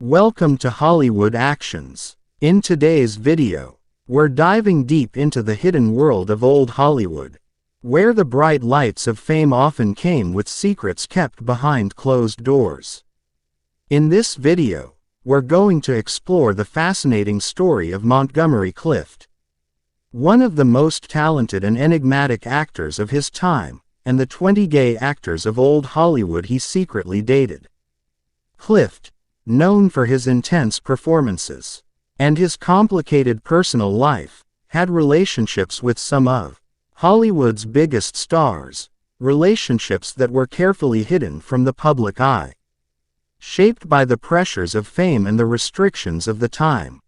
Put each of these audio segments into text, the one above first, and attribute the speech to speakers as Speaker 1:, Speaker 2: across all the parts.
Speaker 1: Welcome to Hollywood Actions. In today's video, we're diving deep into the hidden world of old Hollywood, where the bright lights of fame often came with secrets kept behind closed doors. In this video, we're going to explore the fascinating story of Montgomery Clift, one of the most talented and enigmatic actors of his time, and the 20 gay actors of old Hollywood he secretly dated. Clift, known for his intense performances and his complicated personal life, had relationships with some of Hollywood's biggest stars, relationships that were carefully hidden from the public eye, shaped by the pressures of fame and the restrictions of the time.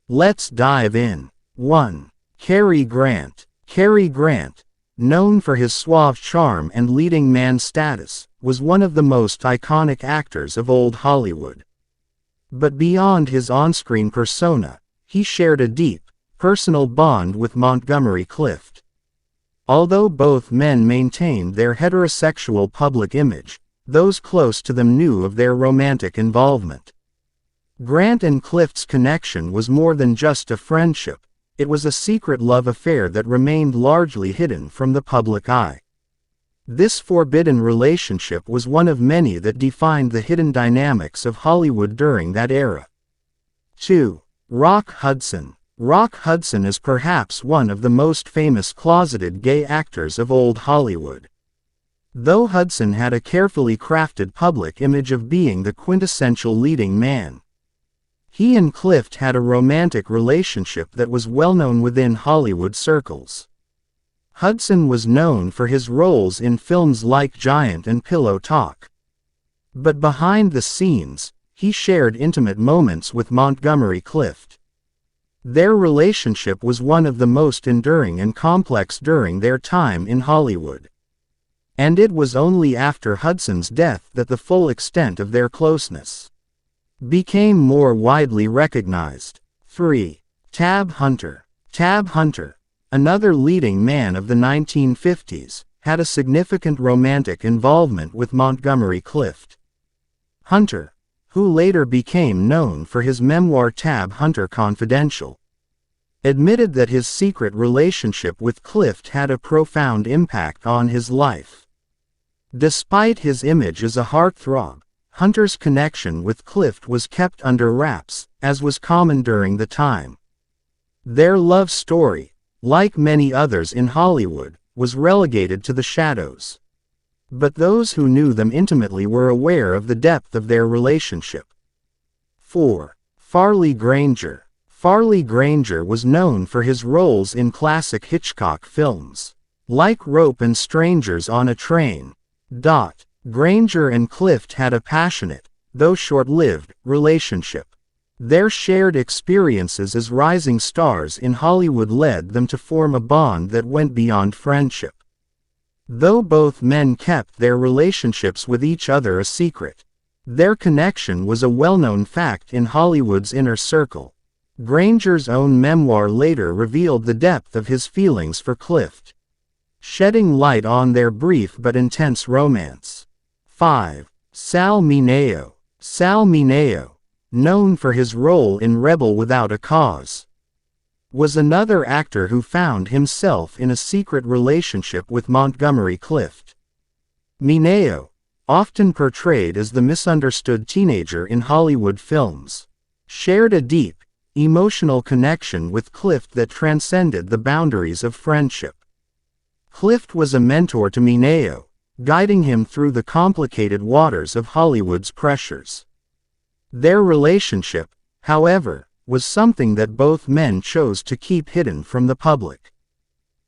Speaker 1: Let's dive in. 1. Cary Grant. Cary Grant, known for his suave charm and leading man status, was one of the most iconic actors of old Hollywood. But beyond his on-screen persona, he shared a deep, personal bond with Montgomery Clift. Although both men maintained their heterosexual public image, those close to them knew of their romantic involvement. Grant and Clift's connection was more than just a friendship. It was a secret love affair that remained largely hidden from the public eye. This forbidden relationship was one of many that defined the hidden dynamics of Hollywood during that era. 2. Rock Hudson. Rock Hudson is perhaps one of the most famous closeted gay actors of old Hollywood. Though Hudson had a carefully crafted public image of being the quintessential leading man, he and Clift had a romantic relationship that was well known within Hollywood circles. Hudson was known for his roles in films like Giant and Pillow Talk. But behind the scenes, he shared intimate moments with Montgomery Clift. Their relationship was one of the most enduring and complex during their time in Hollywood. And it was only after Hudson's death that the full extent of their closeness became more widely recognized. 3. Tab Hunter. Tab Hunter, another leading man of the 1950s, had a significant romantic involvement with Montgomery Clift. Hunter, who later became known for his memoir Tab Hunter Confidential, admitted that his secret relationship with Clift had a profound impact on his life. Despite his image as a heartthrob, Hunter's connection with Clift was kept under wraps, as was common during the time. Their love story, like many others in Hollywood, was relegated to the shadows. But those who knew them intimately were aware of the depth of their relationship. 4. Farley Granger. Farley Granger was known for his roles in classic Hitchcock films, like Rope and Strangers on a Train. Granger and Clift had a passionate, though short-lived, relationship. Their shared experiences as rising stars in Hollywood led them to form a bond that went beyond friendship. Though both men kept their relationships with each other a secret, their connection was a well-known fact in Hollywood's inner circle. Granger's own memoir later revealed the depth of his feelings for Clift, shedding light on their brief but intense romance. 5. Sal Mineo. Sal Mineo, known for his role in Rebel Without a Cause, was another actor who found himself in a secret relationship with Montgomery Clift. Mineo, often portrayed as the misunderstood teenager in Hollywood films, shared a deep, emotional connection with Clift that transcended the boundaries of friendship. Clift was a mentor to Mineo, guiding him through the complicated waters of Hollywood's pressures. Their relationship, however, was something that both men chose to keep hidden from the public,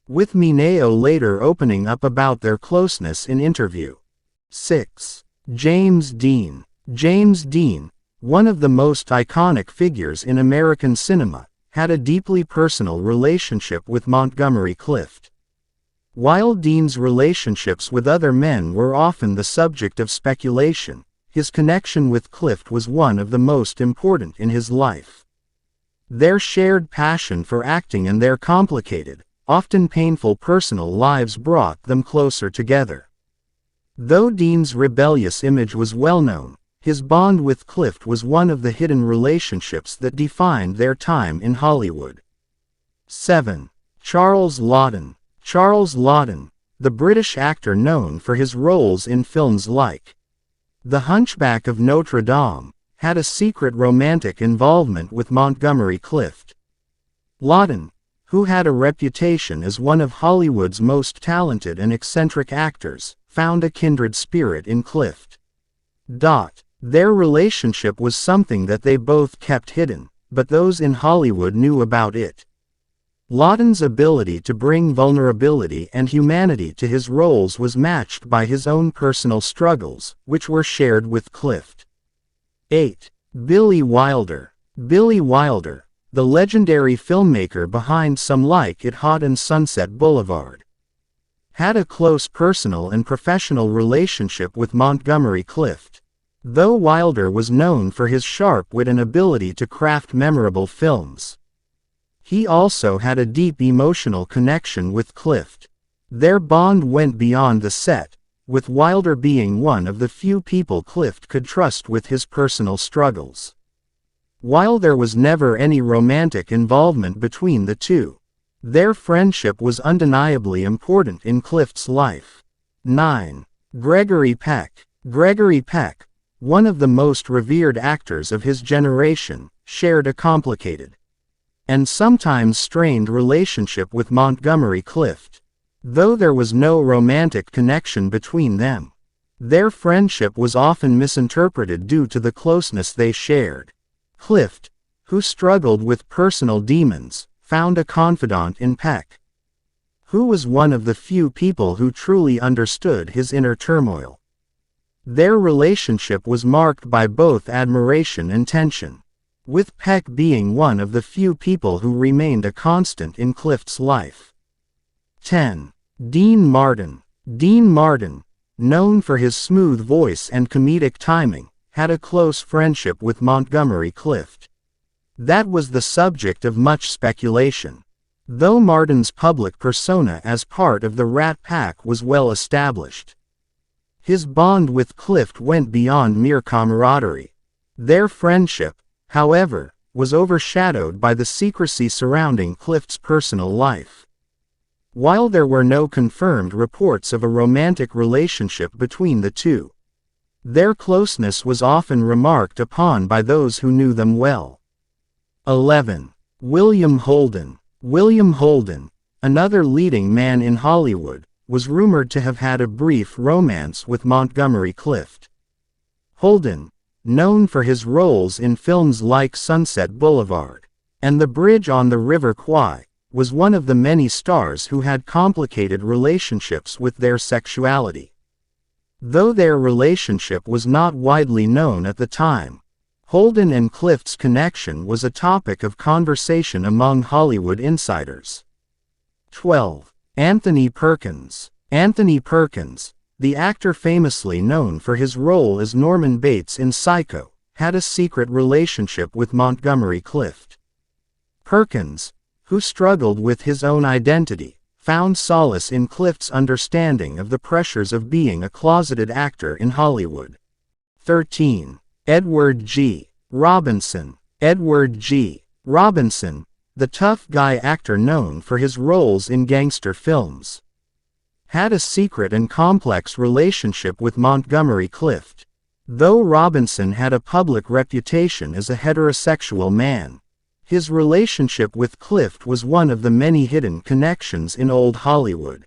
Speaker 1: with Mineo later opening up about their closeness in interview. 6. James Dean. James Dean, one of the most iconic figures in American cinema, had a deeply personal relationship with Montgomery Clift. While Dean's relationships with other men were often the subject of speculation, his connection with Clift was one of the most important in his life. Their shared passion for acting and their complicated, often painful personal lives brought them closer together. Though Dean's rebellious image was well known, His bond with Clift was one of the hidden relationships that defined their time in Hollywood. 7. Charles Laughton. Charles Laughton, the British actor known for his roles in films like The Hunchback of Notre Dame, had a secret romantic involvement with Montgomery Clift. Laughton, who had a reputation as one of Hollywood's most talented and eccentric actors, found a kindred spirit in Clift. Their relationship was something that they both kept hidden, but those in Hollywood knew about it. Laughton's ability to bring vulnerability and humanity to his roles was matched by his own personal struggles, which were shared with Clift. 8. Billy Wilder. Billy Wilder, the legendary filmmaker behind Some Like It Hot and Sunset Boulevard, had a close personal and professional relationship with Montgomery Clift. Though Wilder was known for his sharp wit and ability to craft memorable films, he also had a deep emotional connection with Clift. Their bond went beyond the set, with Wilder being one of the few people Clift could trust with his personal struggles. While there was never any romantic involvement between the two, their friendship was undeniably important in Clift's life. 9. Gregory Peck. Gregory Peck, one of the most revered actors of his generation, shared a complicated and sometimes strained relationship with Montgomery Clift. Though there was no romantic connection between them, their friendship was often misinterpreted due to the closeness they shared. Clift, who struggled with personal demons, found a confidant in Peck, who was one of the few people who truly understood his inner turmoil. Their relationship was marked by both admiration and tension, with Peck being one of the few people who remained a constant in Clift's life. 10. Dean Martin. Dean Martin, known for his smooth voice and comedic timing, had a close friendship with Montgomery Clift. That was the subject of much speculation. Though Martin's public persona as part of the Rat Pack was well established, his bond with Clift went beyond mere camaraderie. Their friendship, however, was overshadowed by the secrecy surrounding Clift's personal life. While there were no confirmed reports of a romantic relationship between the two, their closeness was often remarked upon by those who knew them well. 11. William Holden. William Holden, another leading man in Hollywood, was rumored to have had a brief romance with Montgomery Clift. Holden, known for his roles in films like Sunset Boulevard and The Bridge on the River Kwai, was one of the many stars who had complicated relationships with their sexuality. Though their relationship was not widely known at the time, Holden and Clift's connection was a topic of conversation among Hollywood insiders. 12. Anthony Perkins. Anthony Perkins, the actor famously known for his role as Norman Bates in Psycho, had a secret relationship with Montgomery Clift. Perkins, who struggled with his own identity, found solace in Clift's understanding of the pressures of being a closeted actor in Hollywood. 13. Edward G. Robinson. Edward G. Robinson, the tough guy actor known for his roles in gangster films, had a secret and complex relationship with Montgomery Clift. Though Robinson had a public reputation as a heterosexual man, his relationship with Clift was one of the many hidden connections in old Hollywood.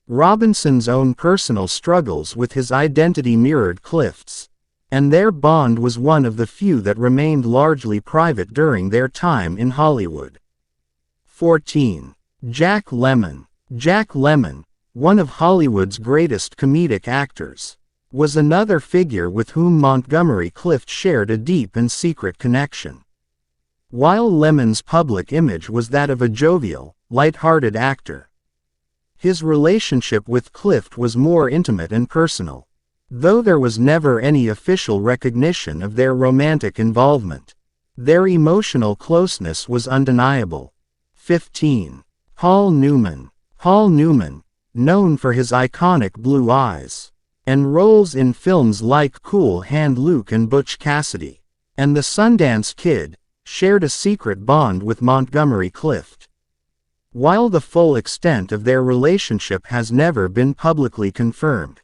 Speaker 1: Robinson's own personal struggles with his identity mirrored Clift's, and their bond was one of the few that remained largely private during their time in Hollywood. 14. Jack Lemmon. Jack Lemmon, one of Hollywood's greatest comedic actors, was another figure with whom Montgomery Clift shared a deep and secret connection. While Lemmon's public image was that of a jovial, light-hearted actor, his relationship with Clift was more intimate and personal. Though there was never any official recognition of their romantic involvement, their emotional closeness was undeniable. 15. Paul Newman. Paul Newman, known for his iconic blue eyes, and roles in films like Cool Hand Luke and Butch Cassidy, and The Sundance Kid, shared a secret bond with Montgomery Clift. While the full extent of their relationship has never been publicly confirmed,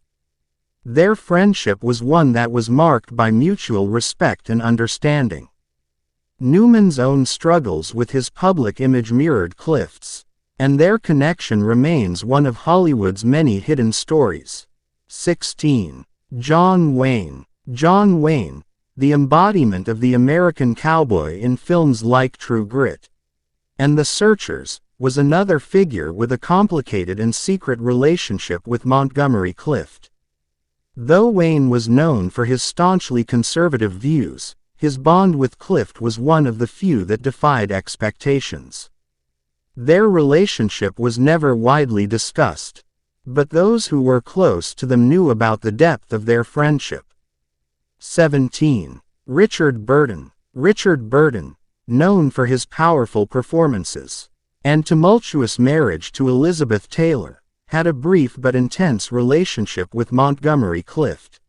Speaker 1: their friendship was one that was marked by mutual respect and understanding. Newman's own struggles with his public image mirrored Clift's, and their connection remains one of Hollywood's many hidden stories. 16. John Wayne. John Wayne, the embodiment of the American cowboy in films like True Grit and The Searchers, was another figure with a complicated and secret relationship with Montgomery Clift. Though Wayne was known for his staunchly conservative views, his bond with Clift was one of the few that defied expectations. Their relationship was never widely discussed, but those who were close to them knew about the depth of their friendship. 17. Richard Burton. Richard Burton, known for his powerful performances and tumultuous marriage to Elizabeth Taylor, had a brief but intense relationship with Montgomery Clift.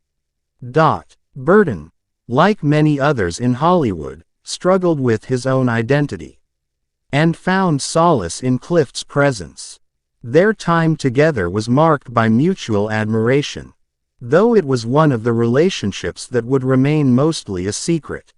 Speaker 1: Burton, like many others in Hollywood, struggled with his own identity and found solace in Clift's presence. Their time together was marked by mutual admiration, though it was one of the relationships that would remain mostly a secret.